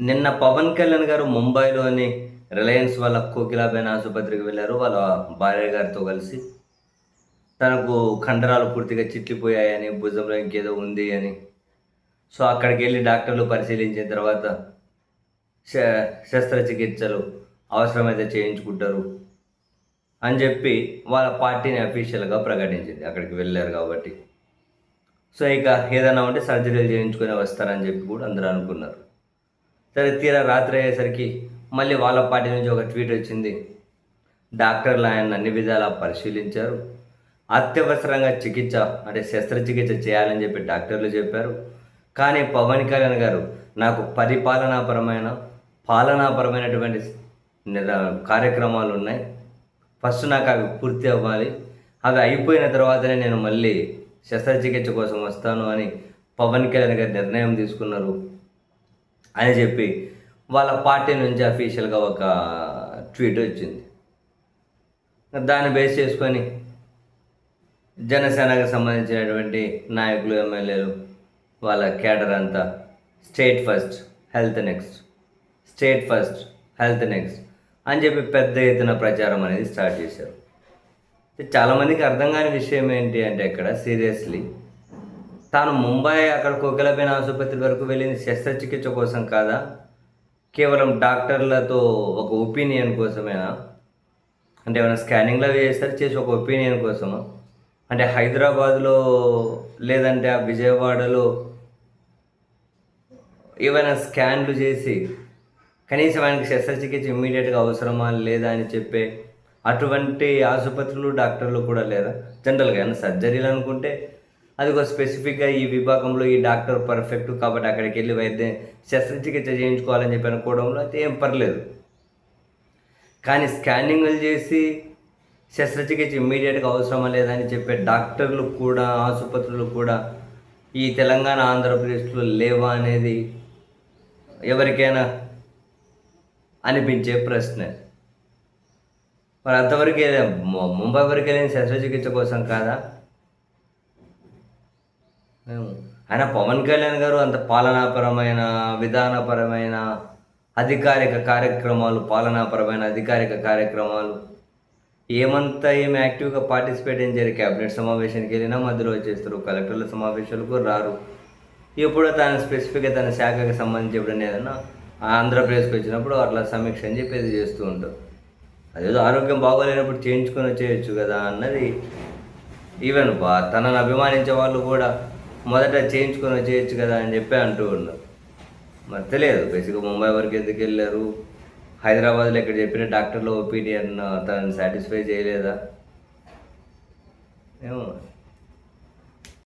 నిన్న పవన్ కళ్యాణ్ గారు ముంబైలోని రిలయన్స్ వాళ్ళ కోకిలాబేన్ ఆసుపత్రికి వెళ్లారు. వాళ్ళ భార్య గారితో కలిసి. తనకు కండరాలు పూర్తిగా చిట్లిపోయాయని, భుజంలో ఇంకేదో ఉంది అని. సో, అక్కడికెళ్లి డాక్టర్లు పరిశీలించిన తర్వాత శ శస్త్రచికిత్సలు అవసరమైతే చేయించుకుంటారు అని చెప్పి వాళ్ళ పార్టీని అఫీషియల్‌గా ప్రకటించింది. అక్కడికి వెళ్లారు కాబట్టి. సో, ఇక ఏదన్నా ఉంటే సర్జరీలు చేయించుకొని వస్తారని చెప్పి కూడా అందరూ అనుకున్నారు. సరే తీరా రాత్రి అయ్యేసరికి మళ్ళీ వాళ్ళ పార్టీ నుంచి ఒక ట్వీట్ వచ్చింది. డాక్టర్లు ఆయన్ని అన్ని విధాలా పరిశీలించారు. అత్యవసరంగా చికిత్స అంటే శస్త్రచికిత్స చేయాలని చెప్పి డాక్టర్లు చెప్పారు. కానీ పవన్ కళ్యాణ్ గారు నాకు పాలనాపరమైనటువంటి నిర కార్యక్రమాలు ఉన్నాయి. ఫస్ట్ నాకు అవి పూర్తి అవ్వాలి. అవి అయిపోయిన తర్వాతనే నేను మళ్ళీ శస్త్రచికిత్స కోసం వస్తాను అని పవన్ కళ్యాణ్ గారు నిర్ణయం తీసుకున్నారు అని చెప్పి వాళ్ళ పార్టీ నుంచి అఫీషియల్‌గా ఒక ట్వీట్ వచ్చింది. దాన్ని బేస్ చేసుకొని జనసేనకు సంబంధించినటువంటి నాయకులు, ఎమ్మెల్యేలు వాళ్ళ క్యాడర్ అంతా state first, health next, state first, health next అని చెప్పి పెద్ద ఎత్తున ప్రచారం అనేది స్టార్ట్ చేశారు. చాలామందికి అర్థం కాని విషయం ఏంటి అంటే ఇక్కడ సీరియస్లీ తాను ముంబై అక్కడ కోకిలబేన్ ఆసుపత్రి వరకు వెళ్ళింది శస్త్రచికిత్స కోసం కాదా? కేవలం డాక్టర్లతో ఒక ఒపీనియన్ కోసమేనా? అంటే ఏమైనా స్కానింగ్‌లు అవి చేసి ఒక ఒపీనియన్ కోసమా? అంటే హైదరాబాద్‌లో లేదంటే ఆ విజయవాడలో ఏవైనా స్కాన్‌లు చేసి కనీసం ఆయనకి శస్త్రచికిత్స ఇమ్మీడియేట్‌గా అవసరమా లేదా అని చెప్పే అటువంటి ఆసుపత్రులు, డాక్టర్లు కూడా లేరా? జనరల్‌గా ఏమన్నా సర్జరీలు అనుకుంటే అది ఒక స్పెసిఫిక్‌గా ఈ విభాగంలో ఈ డాక్టర్ పర్ఫెక్ట్ కాబట్టి అక్కడికెళ్ళి శస్త్రచికిత్స చేయించుకోవాలని చెప్పి అనుకోవడంలో అయితే ఏం పర్లేదు. కానీ స్కానింగులు చేసి శస్త్రచికిత్స ఇమ్మీడియట్‌గా అవసరమా లేదా అని చెప్పే డాక్టర్లు కూడా, ఆసుపత్రులు కూడా ఈ తెలంగాణ, ఆంధ్రప్రదేశ్‌లో లేవా అనేది ఎవరికైనా అనిపించే ప్రశ్నే. మరి అంతవరకే ముంబై వరకు వెళ్ళిన శస్త్రచికిత్స కోసం కాదా? ఆయన పవన్ కళ్యాణ్ గారు అంత పాలనాపరమైన, విధానపరమైన, అధికారిక కార్యక్రమాలు ఏమి యాక్టివ్‌గా పార్టిసిపేట్ ఏం చేయరు. క్యాబినెట్ సమావేశానికి వెళ్ళినా మధ్యలో వచ్చేస్తారు. కలెక్టర్ల సమావేశాలకు రారు. ఎప్పుడో తాను స్పెసిఫిక్‌గా తన శాఖకి సంబంధించి ఎప్పుడైనా ఏదన్నా ఆంధ్రప్రదేశ్‌కి వచ్చినప్పుడు అట్లా సమీక్ష అని చెప్పేది చేస్తూ ఉంటారు. అదేదో ఆరోగ్యం బాగోలేనప్పుడు చేయించుకొని వచ్చేయచ్చు కదా అన్నది ఈవెన్ తనను అభిమానించే వాళ్ళు కూడా మొదట చేయించుకొని వచ్చేయచ్చు కదా అని చెప్పి అంటూ ఉన్నారు. మరి తెలియదు బేసిక్గా ముంబై వరకు ఎందుకు వెళ్ళారు? హైదరాబాద్లో ఇక్కడ చెప్పిన డాక్టర్ల ఒపీనియన్ తనని సాటిస్ఫై చేయలేదా? ఏమో.